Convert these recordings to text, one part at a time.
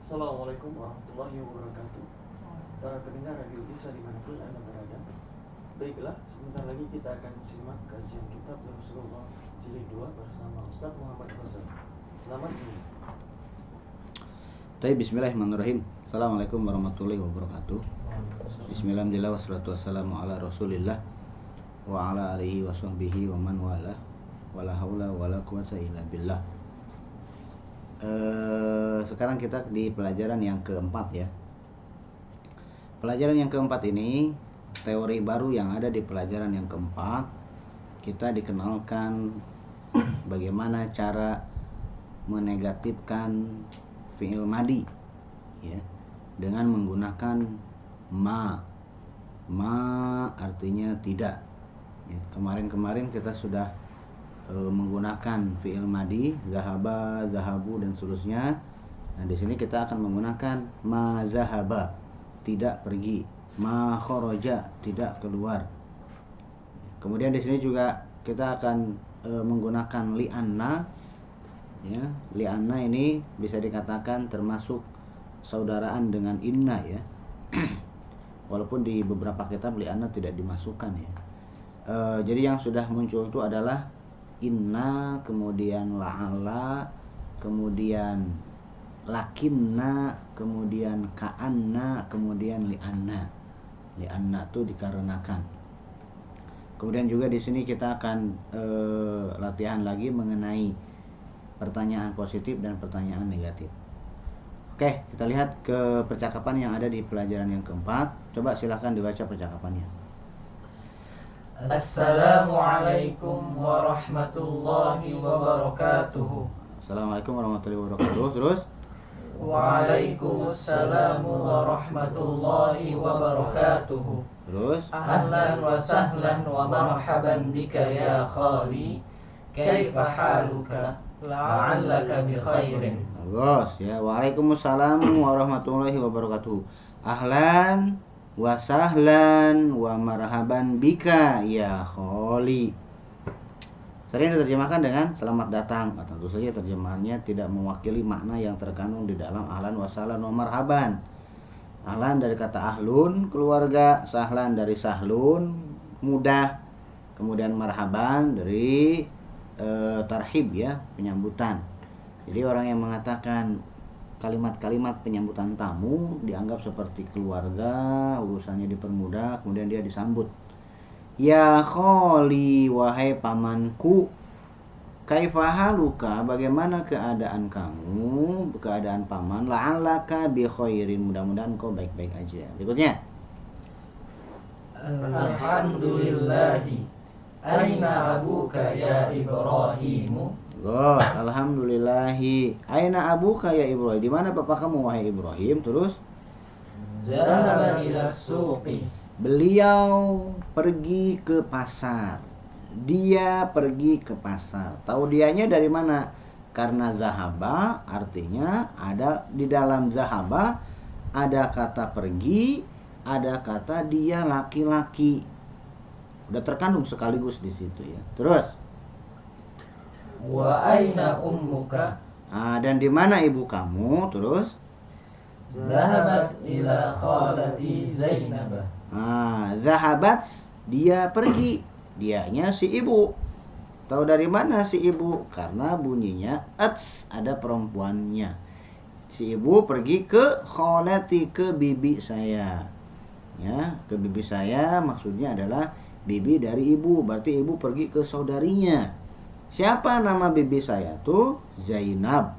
Assalamualaikum warahmatullahi wabarakatuh. Para pendengar Radio Isa dimanapun Anda berada. Baiklah, sebentar lagi kita akan simak kajian kitab Rasulullah Jilid 2 bersama Ustaz Muhammad Ghazali. Selamat menyimak. Baik, bismillahirrahmanirrahim. Assalamualaikum warahmatullahi wabarakatuh. Bismillahirrahmanirrahim. Wassalatu wassalamu ala Rasulillah wa ala alihi wa sahbihi wa man wala. Wala haula wala quwwata illa billah. Sekarang kita di pelajaran yang keempat ya. Pelajaran yang keempat ini teori baru yang ada di pelajaran yang keempat. Kita dikenalkan bagaimana cara menegatifkan fi'il madi ya, dengan menggunakan ma. Ma artinya tidak ya. Kemarin kita sudah menggunakan fi'il madi, zahaba, zahabu dan seterusnya. Nah, di sini kita akan menggunakan ma zahaba, tidak pergi, ma kharaja, tidak keluar. Kemudian di sini juga kita akan menggunakan li'anna ya. Li'anna ini bisa dikatakan termasuk saudaraan dengan inna ya. Walaupun di beberapa kitab li'anna tidak dimasukkan ya. Jadi yang sudah muncul itu adalah inna, kemudian la'ala, kemudian lakinna, kemudian ka'anna, kemudian li'anna. Li'anna itu dikarenakan. Kemudian juga di sini kita akan latihan lagi mengenai pertanyaan positif dan pertanyaan negatif. Oke, kita lihat ke percakapan yang ada di pelajaran yang keempat. Coba silahkan dibaca percakapannya. Assalamualaikum warahmatullahi wabarakatuh. Assalamualaikum warahmatullahi wabarakatuh. Terus? Waalaikumsalam warahmatullahi wabarakatuh. Terus? Ahlan wa sahlan wa marhaban bika ya khali. Kaifa haluka? La'allaka bi khairin. Bagus ya. Waalaikumsalam warahmatullahi wabarakatuh. Ahlan wa sahlan wa marhaban bika ya kholi. Sering diterjemahkan dengan selamat datang. Tentu saja terjemahannya tidak mewakili makna yang terkandung di dalam ahlan wa sahlan wa marhaban. Ahlan dari kata ahlun, keluarga, sahlan dari sahlun, mudah. Kemudian marhaban dari tarhib ya, penyambutan. Jadi orang yang mengatakan kalimat-kalimat penyambutan tamu dianggap seperti keluarga, urusannya dipermudah, kemudian dia disambut. Ya kholi, wahai pamanku, kaifa haluka, bagaimana keadaan kamu, keadaan paman, la'allaka bi khairin, mudah-mudahan kau baik-baik aja. Berikutnya. Alhamdulillahi. Aina abuka ya Ibrahimu? Alhamdulillahi. Aina abuka ya Ibrahim? Di mana bapak kamu wahai Ibrahim? Terus? Zahaba ila suqi. Beliau pergi ke pasar. Dia pergi ke pasar. Tahu dianya dari mana? Karena zahaba artinya ada di dalam zahaba ada kata pergi, ada kata dia laki-laki. Udah terkandung sekaligus di situ ya. Terus? Wa aina ummuka? Dan di mana ibu kamu? Terus? Zahabat ila khalati Zainab. Zahabat, dia pergi. Dianya si ibu. Tahu dari mana si ibu? Karena bunyinya ats, ada perempuannya. Si ibu pergi ke khalati, ke bibi saya. Ya, ke bibi saya maksudnya adalah bibi dari ibu. Berarti ibu pergi ke saudarinya. Siapa nama bibi saya tuh? Zainab.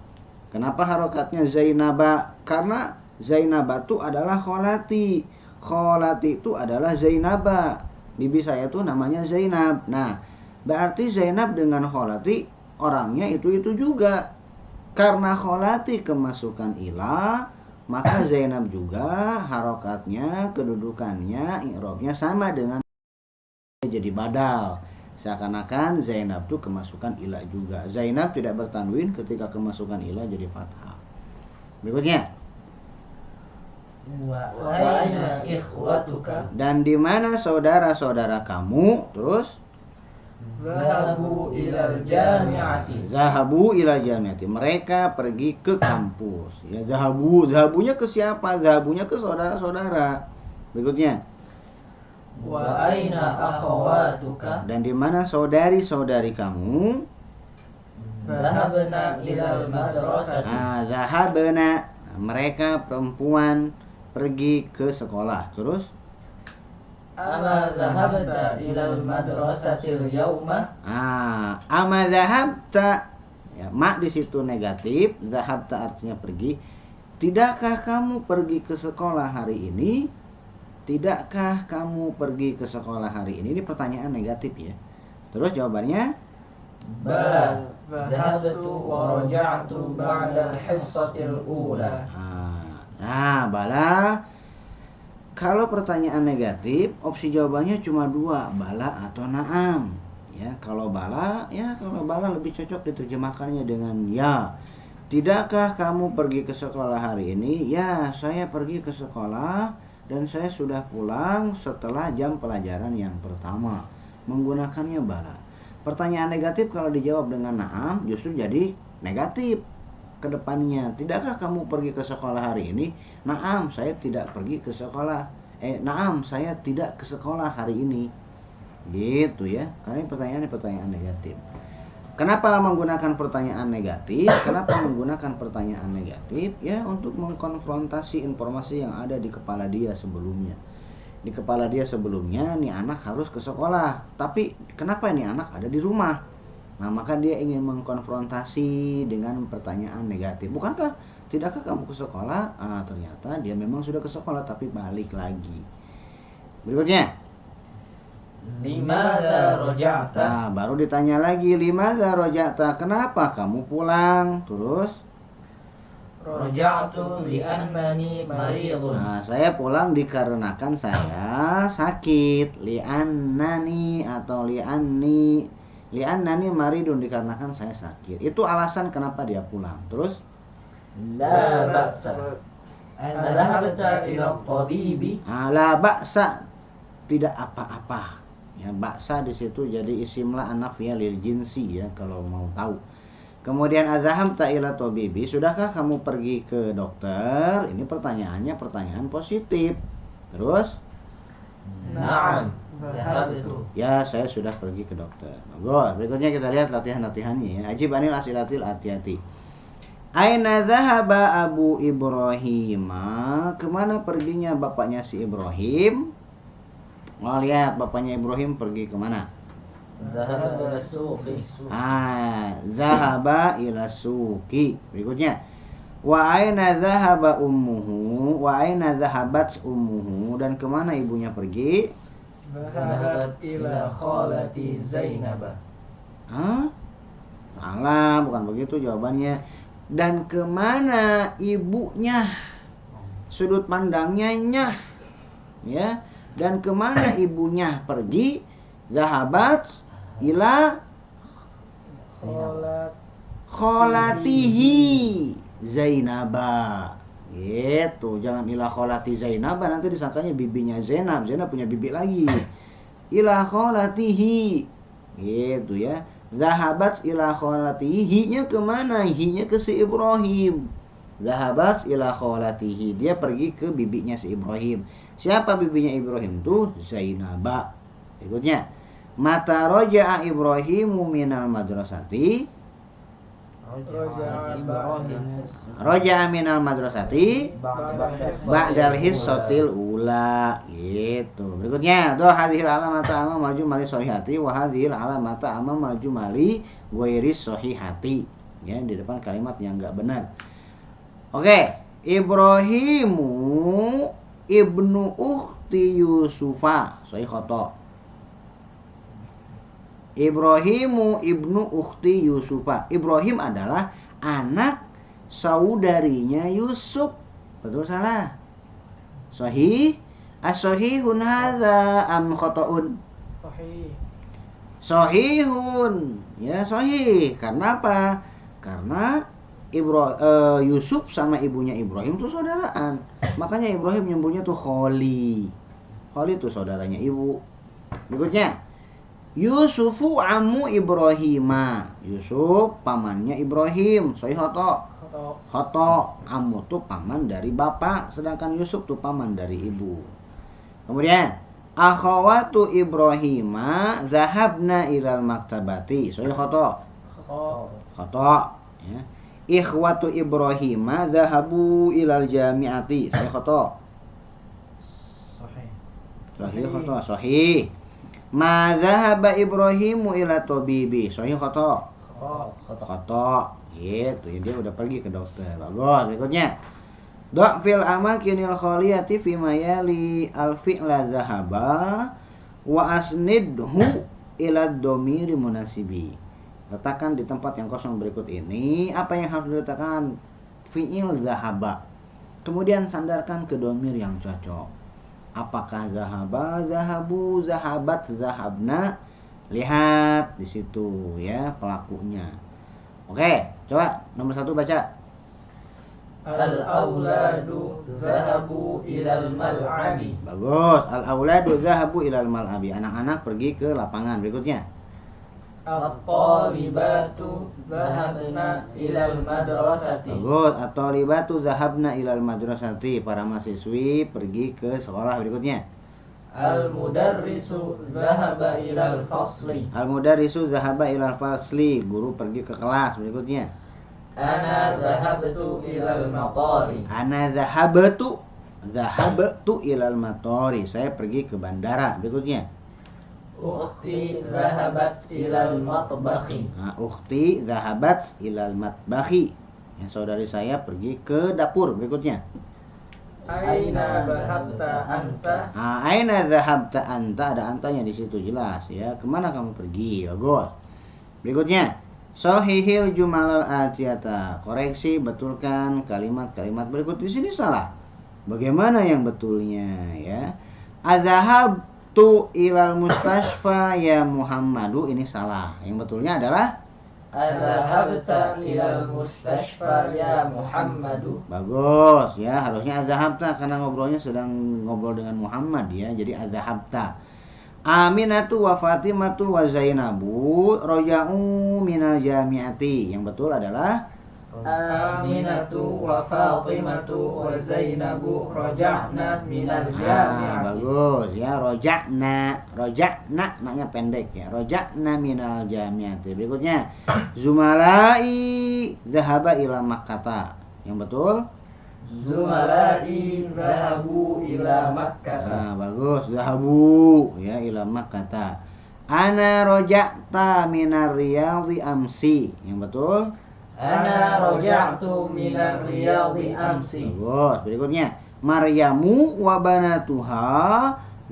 Kenapa harokatnya Zainaba? Karena Zainaba itu adalah kholati. Kholati itu adalah Zainaba. Bibi saya tuh namanya Zainab. Nah, berarti Zainab dengan kholati orangnya itu juga. Karena kholati kemasukan ilah, maka Zainab juga harokatnya, kedudukannya, i'rabnya sama dengan jadi badal. Seakan-akan Zainab itu kemasukan ilah juga. Zainab tidak bertanwin ketika kemasukan ilah jadi fathah. Berikutnya. Wa aina ikhwatuka? Dan di mana saudara-saudara kamu? Terus? Zahabu ilal jami'ati. Zahabu ila jami'ati. Mereka pergi ke kampus. Ya, zahabunya ke siapa? Zahabunya ke saudara-saudara. Berikutnya. Wa aina akhawatuka. Dan di mana saudari-saudari kamu? Zahabna ilal madrasati. Zahabna. Mereka perempuan pergi ke sekolah. Terus? Ama zahabta ilal madrasatil yauma. Ama zahabta. Ya, mak di situ negatif, zahabta artinya pergi. Tidakkah kamu pergi ke sekolah hari ini? Tidakkah kamu pergi ke sekolah hari ini? Ini pertanyaan negatif ya. Terus jawabannya? Bala zahabtu wa raja'tu ba'da al-hissatil ula. Bala. Kalau pertanyaan negatif, opsi jawabannya cuma dua, bala atau na'am. Ya, kalau bala lebih cocok diterjemahkannya dengan ya. Tidakkah kamu pergi ke sekolah hari ini? Ya, saya pergi ke sekolah dan saya sudah pulang setelah jam pelajaran yang pertama. Menggunakannya bala. Pertanyaan negatif kalau dijawab dengan na'am justru jadi negatif ke depannya. Tidakkah kamu pergi ke sekolah hari ini? Na'am, saya tidak pergi ke sekolah. Na'am, saya tidak ke sekolah hari ini. Gitu ya. Karena ini pertanyaan negatif. Kenapa menggunakan pertanyaan negatif? Kenapa menggunakan pertanyaan negatif? Ya, untuk mengkonfrontasi informasi yang ada di kepala dia sebelumnya. Di kepala dia sebelumnya, nih anak harus ke sekolah. Tapi kenapa ini anak ada di rumah? Nah, maka dia ingin mengkonfrontasi dengan pertanyaan negatif. Tidakkah kamu ke sekolah? Ternyata dia memang sudah ke sekolah tapi balik lagi. Berikutnya. Limadza raja'ta. Baru ditanya lagi, limadza raja'ta? Kenapa kamu pulang? Terus? Raja'tu li'annani maridun. Saya pulang dikarenakan saya sakit. Li'annani atau li'anni. Li'annani maridun, dikarenakan saya sakit. Itu alasan kenapa dia pulang. Terus? La ba'sa. Adhahabta ila tabibi. La ba'sa, tidak apa-apa. Ya, ba'sa di situ jadi isimlah anafiyah lil jinsi ya kalau mau tahu. Kemudian azhamta ila tabibi, sudahkah kamu pergi ke dokter? Ini pertanyaannya pertanyaan positif. Terus? Na'am, dhahabtu. Ya, saya sudah pergi ke dokter. Bagus. Berikutnya kita lihat latihan-latihannya ya. Ajib anil asilatil hati-hati. Aina zahaba Abu Ibrahim? Kemana perginya bapaknya si Ibrahim? Lihat bapaknya Ibrahim pergi kemana? Zahaba ila suqi. Zahaba ila suqi. Berikutnya. Wa aina zahaba ummuhu? Wa aina zahabat ummuhu? Dan kemana ibunya pergi? Zahabat ila khalati Zainab. Salah, bukan begitu jawabannya. Dan kemana ibunya? Sudut pandangnya nyah. Ya. Dan kemana ibunya pergi? Zahabat ila kholatihi Zainaba. Gitu, jangan ila kholati Zainaba, nanti disangkanya bibinya Zainab. Zainab punya bibi lagi. Ila kholatihi. Gitu ya. Zahabat ila kholatihi. Hi-nya kemana? Hi-nya ke si Ibrahim. Zahabat ila kholatihi. Dia pergi ke bibinya si Ibrahim. Siapa bibinya Ibrahim tuh? Zainaba. Berikutnya. Mata roja'a Ibrahimu minal madrasati. Roja'a minal madrasati ba'dal hissatil ula. Gitu. Berikutnya. Do hadhil alamata amma maju mali sohihati. Wa hadhil alamata amma maju mali goiris sohihati. Ya, di depan kalimat yang enggak benar. Oke. Ibrahimu ibnu ukhti Yusufa. Sahih khoto. Ibrahimu ibnu ukhti Yusufa. Ibrahim adalah anak saudarinya Yusuf. Betul salah? Sahih? As-sahihun hadza am khotoun? Sahih. Sahihun. Ya, sahih. Karena apa? Karena Yusuf sama ibunya Ibrahim tuh saudaraan. Makanya Ibrahim nyebutnya tuh Kholi. Kholi tuh saudaranya ibu. Berikutnya. Yusufu ammu Ibrahima. Yusuf pamannya Ibrahim. Sahih khoto. Khoto. Ammu tuh paman dari bapak, sedangkan Yusuf tuh paman dari ibu. Kemudian akhawatu Ibrahima zahabna ilal maktabati. Sahih khoto. Khoto. Ya. Ikhwatu Ibrahima zahabu ilal jami'ati. Sahih khoto. Sahih khoto. Sahih. Ma zahaba Ibrahimu ila tabibi. Sahih khoto. Khoto. Gitu. Dia udah pergi ke dokter. Bagus. Berikutnya. Fil amakinil khaliyati fi mayali al-fi'la zahaba wa asnidhu ila dhamiri munasibi. Letakkan di tempat yang kosong berikut ini apa yang harus diletakkan? Fi'il zahaba. Kemudian sandarkan ke dhamir yang cocok. Apakah zahaba, zahabu, zahabat, zahabna? Lihat di situ ya pelakunya. Oke, coba nomor 1 baca. Al-auladu zahabu ilal mal'abi. Bagus. Al-auladu zahabu ilal mal'abi. Anak-anak pergi ke lapangan. Berikutnya. At-talibatu zahabna ilal madrasati. Bagus. At-talibatu zahabna ilal madrasati. Para mahasiswi pergi ke sekolah. Berikutnya. Al-mudarrisu zahaba ilal fasli. Al-mudarrisu zahaba ilal fasli. Guru pergi ke kelas. Berikutnya. Ana zahabtu ilal matari. Ana zahabtu ilal matari. Saya pergi ke bandara. Berikutnya. Ukhti zahabat ilal matbakhi. Nah, ukhti zahabat ilal matbakhi. Ya, saudari saya pergi ke dapur. Berikutnya. Aina zahabta anta. Nah, aina zahabta anta. Ada antanya di situ jelas ya. Kemana kamu pergi? Bagus. Berikutnya. Sahihil jumalal atiyata. Koreksi, betulkan kalimat-kalimat berikut. Di sini salah. Bagaimana yang betulnya ya? Azhabtu ilal mustashfa ya Muhammadu. Ini salah. Yang betulnya adalah Azhabta ilal mustashfa ya Muhammadu. bagus ya. Harusnya azhabta karena ngobrolnya sedang ngobrol dengan Muhammad ya. Jadi azhabta. Aminatu wa Fatimatu wa Zainabu roja'u minal jami'ati. Yang betul adalah Aminatu wa Fatimatu wa Zainabu roja'na minal jami'ati. Bagus ya. Roja'na naknya pendek ya. Roja'na minal jami'ati. Berikutnya Zumalai zahaba ila Makkata. Yang betul Zumalai zahabu ila Makkah. Nah, bagus. Zahabu ya ila Makkah. Ana roja'ta minar riyadhi amsi. Yang betul? Ana roja'tu minar riyadhi amsi. Bagus. Berikutnya, Maryamu wa banatuha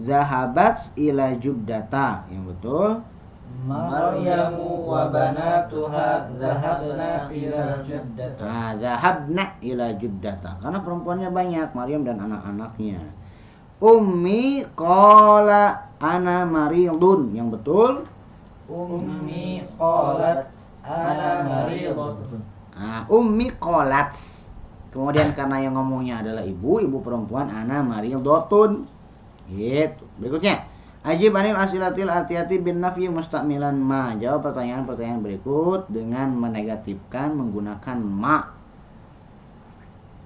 zahabat ila Juddata. Yang betul? Maryamu wa banatuha zahabna ila Juddata. Nah, zahabna ila Juddata. Karena perempuannya banyak, Maryam dan anak-anaknya. Ummi qala ana maridun. Yang betul? Ummi qalat ana maridun. Nah, ummi qalat. Kemudian karena yang ngomongnya adalah ibu perempuan, ana maridotun. Gitu. Berikutnya, ajib anil asilatil atiyati bin nafyi mustakmilan ma. Jawab pertanyaan-pertanyaan berikut dengan menegatifkan menggunakan ma.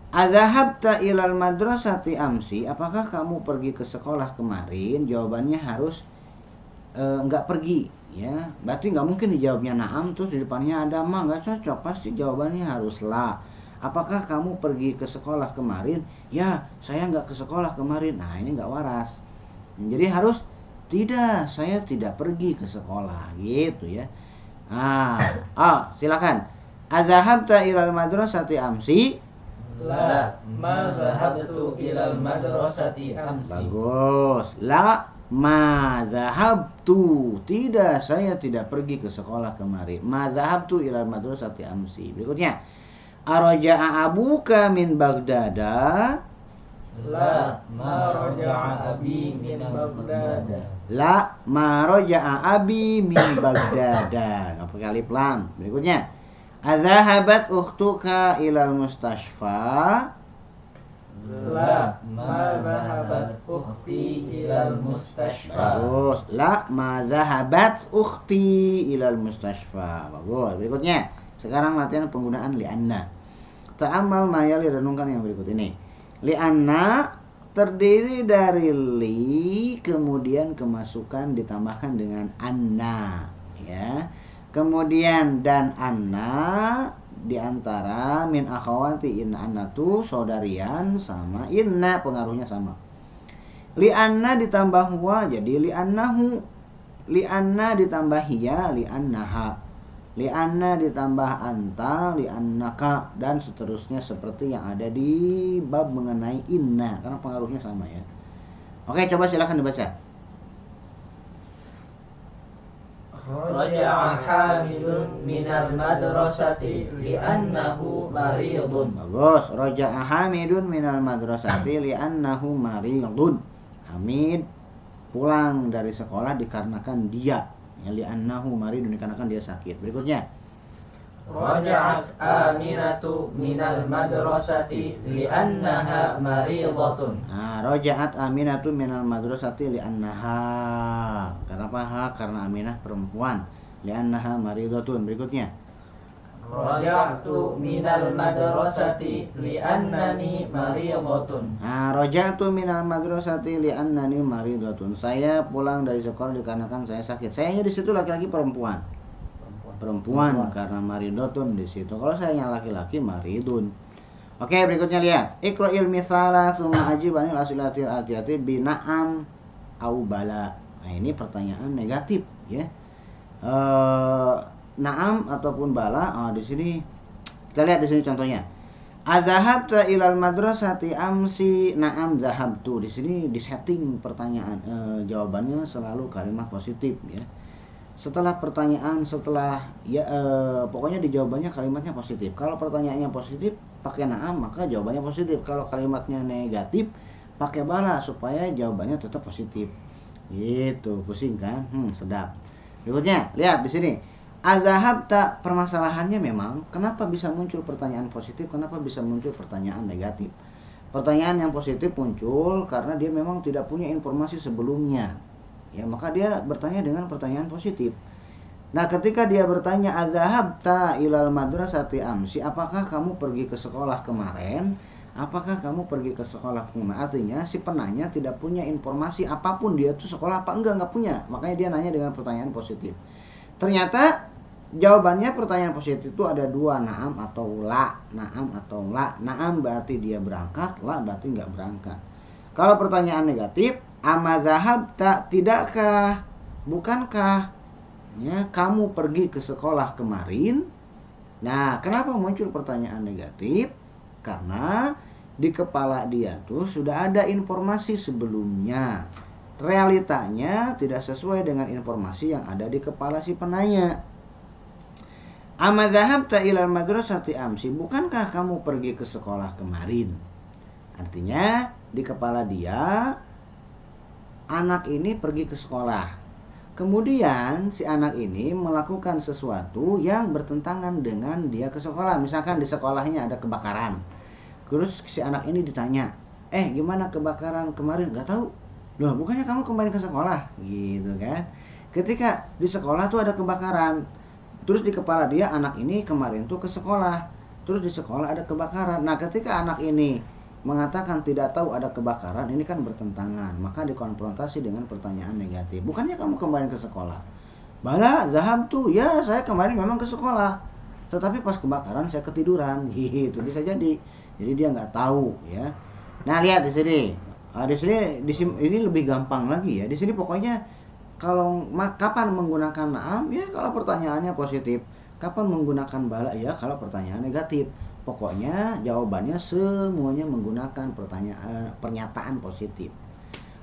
Azahabta ilal madrasati amsi. Apakah kamu pergi ke sekolah kemarin? Jawabannya harus enggak pergi ya. Berarti enggak mungkin dijawabnya na'am terus di depannya ada ma, enggak cocok. Pasti jawabannya harus la. Apakah kamu pergi ke sekolah kemarin? Ya, saya enggak ke sekolah kemarin. Nah, ini enggak waras. Jadi harus tidak, saya tidak pergi ke sekolah gitu ya. Nah, silakan. Azahabta ilal madrasati amsi? La, ma zahabtu ilal madrasati amsi. Bagus. La, ma zahabtu. Tidak, saya tidak pergi ke sekolah kemarin. Ma zahabtu ilal madrasati amsi. Berikutnya. Araja'a abuka min Baghdada? La, ma raja'a abi min Baghdada. La, ma raja'a abi min Baghdada. Nggak pakai alif lam. Berikutnya. Azahabat ukhtuka ilal mustashfa? La, ma zahabat ukhti ilal ilal mustashfa. Bagus. La ma zahabat ukhti ilal mustashfa. Bagus. Berikutnya, sekarang latihan penggunaan li'anna. Ta'amal ma yali, renungkan yang berikut ini. Li'anna terdiri dari li, kemudian kemasukan ditambahkan dengan anna, ya. Kemudian dan anna diantara min akhawati inna, anna tu saudarian sama inna, pengaruhnya sama. Li anna ditambah huwa jadi li annahu, li anna ditambah hiya li annaha, li anna ditambah anta li annaka, dan seterusnya seperti yang ada di bab mengenai inna, karena pengaruhnya sama ya. Oke, coba silakan dibaca. Raja'a Hamidun minal madrasati li'annahu maridun. Bagus. Raja'a Hamidun minal madrasati li'annahu maridun. Hamid pulang dari sekolah dikarenakan dia, ya, li'annahu maridun, dikarenakan dia sakit. Berikutnya. Raja'at Aminatu minal madrasati li'annaha maridatun. Nah, raja'at Aminatu minal madrasati li'annaha. Kenapa ha? Karena Aminah perempuan. Li'annaha maridatun. Berikutnya. Raja'tu minal madrasati li'annani maridatun. Nah, raja'tu minal madrasati li'annani maridatun. Saya pulang dari sekolah dikarenakan saya sakit. Sayanya di situ laki-laki perempuan. Perempuan karena maridotun di situ. Kalau sayanya laki-laki maridun. Oke, berikutnya lihat. Iqra'il misala summa ajib anil asilatil atiyati bina'am au bala. Nah, ini pertanyaan negatif ya. Na'am ataupun bala. Di sini kita lihat di sini contohnya. Azahabta ilal madrasati amsi, na'am zahabtu. Di sini disetting pertanyaan, jawabannya selalu kalimat positif ya. Setelah pertanyaan, pokoknya di jawabannya kalimatnya positif. Kalau pertanyaannya positif pakai na'am, maka jawabannya positif. Kalau kalimatnya negatif pakai bala supaya jawabannya tetap positif. Gitu, pusing kan? Sedap. Berikutnya, lihat di sini. Azahabta, permasalahannya memang kenapa bisa muncul pertanyaan positif, kenapa bisa muncul pertanyaan negatif. Pertanyaan yang positif muncul karena dia memang tidak punya informasi sebelumnya. Ya, maka dia bertanya dengan pertanyaan positif. Nah, ketika dia bertanya azahabta ilal madrasati amsi, apakah kamu pergi ke sekolah kemarin? Apakah kamu pergi ke sekolah kemarin? Artinya si penanya tidak punya informasi apapun dia tuh sekolah apa enggak punya. Makanya dia nanya dengan pertanyaan positif. Ternyata jawabannya pertanyaan positif itu ada dua, na'am atau la. Na'am atau la. Na'am berarti dia berangkat, la berarti enggak berangkat. Kalau pertanyaan negatif, ama zahabta, tidakkah, bukankah ya kamu pergi ke sekolah kemarin? Nah, kenapa muncul pertanyaan negatif? Karena di kepala dia tuh sudah ada informasi sebelumnya. Realitanya tidak sesuai dengan informasi yang ada di kepala si penanya. Ama zahabta ilal madrasati amsi, bukankah kamu pergi ke sekolah kemarin? Artinya di kepala dia anak ini pergi ke sekolah. Kemudian si anak ini melakukan sesuatu yang bertentangan dengan dia ke sekolah. Misalkan di sekolahnya ada kebakaran. Terus si anak ini ditanya, gimana kebakaran kemarin? Gak tahu. Loh, bukannya kamu kemarin ke sekolah? Gitu kan. Ketika di sekolah tuh ada kebakaran. Terus di kepala dia anak ini kemarin tuh ke sekolah. Terus di sekolah ada kebakaran. Nah, ketika anak ini mengatakan tidak tahu ada kebakaran, ini kan bertentangan, maka dikonfrontasi dengan pertanyaan negatif. Bukannya kamu kemarin ke sekolah? Bala zahabtu, ya saya kemarin memang ke sekolah, tetapi pas kebakaran saya ketiduran. Gitu bisa jadi dia nggak tahu ya. Nah, lihat di sini. Di sini ini lebih gampang lagi ya. Di sini pokoknya kalau kapan menggunakan na'am ya kalau pertanyaannya positif, kapan menggunakan bala ya kalau pertanyaan negatif. Pokoknya jawabannya semuanya menggunakan pernyataan positif.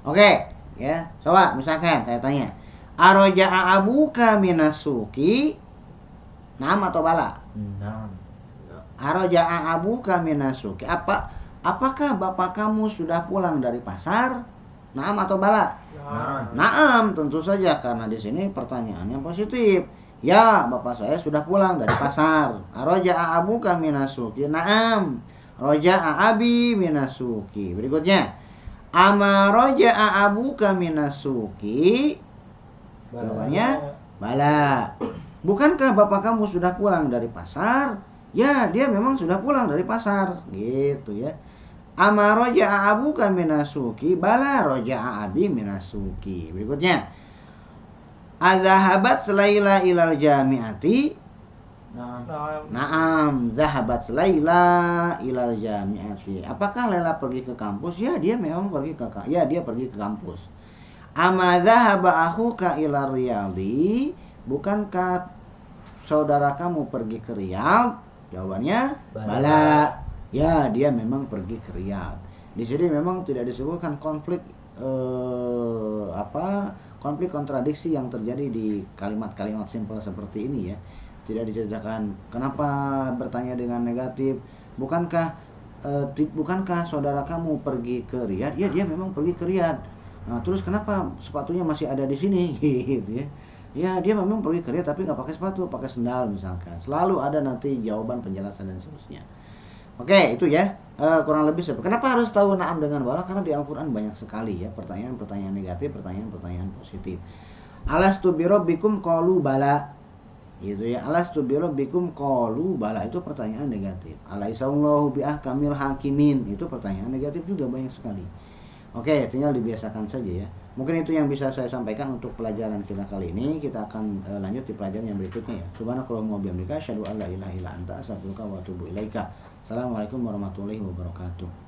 Oke, ya. Coba misalkan saya tanya, aroja'a abuka minasuki, na'am atau bala? Na'am. Aroja'a abuka minasuki, apakah bapak kamu sudah pulang dari pasar? Na'am atau bala? Na'am, tentu saja karena di sini pertanyaannya positif. Ya, bapak saya sudah pulang dari pasar. Roja'a abuka minasuki. Na'am. Roja'a abi minasuki. Berikutnya. Ama raja'a abuka minasuki? Jawabannya bala. Bukankah bapak kamu sudah pulang dari pasar? Ya, dia memang sudah pulang dari pasar, gitu ya. Ama raja'a abuka minasuki? Bala raja'a abi minasuki. Berikutnya, adzahabat Laila ilal jami'ati? Naam, zahabat Laila ilal jami'ati. Apakah Laila pergi ke kampus? Ya, dia memang pergi ke kampus. Ama zahaba akhuka ila Riyadhi? Bukankah saudara kamu pergi ke Riyadh? Jawabannya bala. Ya, dia memang pergi ke Riyadh. Di sini memang tidak disebutkan konflik konflik kontradiksi yang terjadi di kalimat-kalimat simpel seperti ini ya. Tidak diceritakan kenapa bertanya dengan negatif. Bukankah saudara kamu pergi ke Riyadh? Ya, dia memang pergi ke Riyadh. Nah, terus kenapa sepatunya masih ada di sini? Gitu ya. Ya, dia memang pergi ke Riyadh tapi nggak pakai sepatu, pakai sendal misalkan. Selalu ada nanti jawaban, penjelasan dan seterusnya. Oke, itu ya. Kurang lebih seperti. Kenapa harus tahu na'am dengan bala? Karena di Al-Qur'an banyak sekali ya pertanyaan-pertanyaan negatif, pertanyaan-pertanyaan positif. Alastu birabbikum qalu bala. Gitu ya. Alastu birabbikum qalu bala, itu pertanyaan negatif. Alaisallahu biahkamil hakimin, itu pertanyaan negatif juga banyak sekali. Oke, tinggal dibiasakan saja ya. Mungkin itu yang bisa saya sampaikan untuk pelajaran kita kali ini. Kita akan lanjut di pelajaran yang berikutnya ya. Subhanakallahumma wa bihamdika asyhadu an la ilaha illa anta astaghfiruka wa atubu ilaika. Assalamualaikum warahmatullahi wabarakatuh.